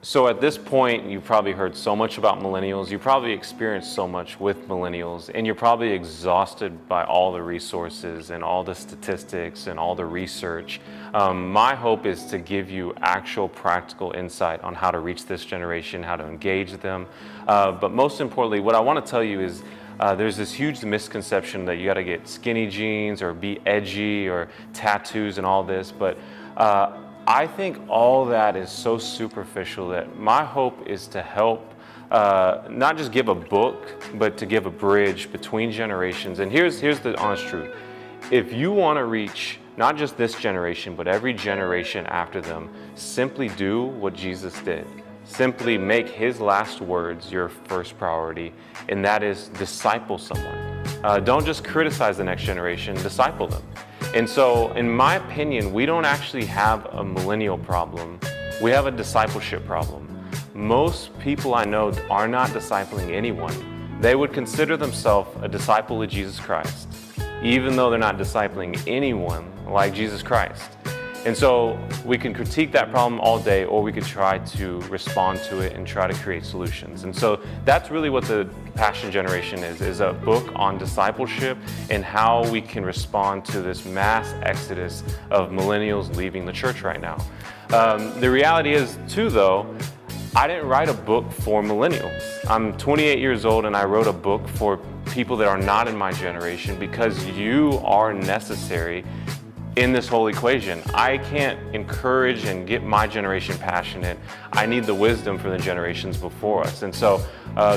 So at this point, you've probably heard so much about millennials. You probably experienced so much with millennials, and you're probably exhausted by all the resources and all the statistics and all the research. My hope is to give you actual practical insight on how to reach this generation, how to engage them. But most importantly, what I want to tell you is there's this huge misconception that you got to get skinny jeans or be edgy or tattoos and all this. But I think all that is so superficial that my hope is to help not just give a book, but to give a bridge between generations. And here's the honest truth. If you want to reach not just this generation, but every generation after them, simply do what Jesus did. Simply make his last words your first priority, and that is disciple someone. Don't just criticize the next generation, disciple them. And so, in my opinion, we don't actually have a millennial problem. We have a discipleship problem. Most people I know are not discipling anyone. They would consider themselves a disciple of Jesus Christ, even though they're not discipling anyone like Jesus Christ. And so we can critique that problem all day, or we could try to respond to it and try to create solutions. And so that's really what the Passion Generation is a book on discipleship and how we can respond to this mass exodus of millennials leaving the church right now. The reality is too, though, I didn't write a book for millennials. I'm 28 years old and I wrote a book for people that are not in my generation because you are necessary in this whole equation. I can't encourage and get my generation passionate. I need the wisdom from the generations before us. And so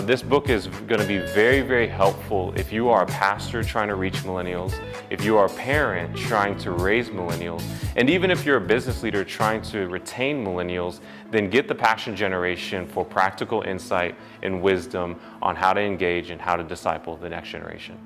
this book is going to be very, very helpful if you are a pastor trying to reach millennials, if you are a parent trying to raise millennials, and even if you're a business leader trying to retain millennials, then get the Passion Generation for practical insight and wisdom on how to engage and how to disciple the next generation.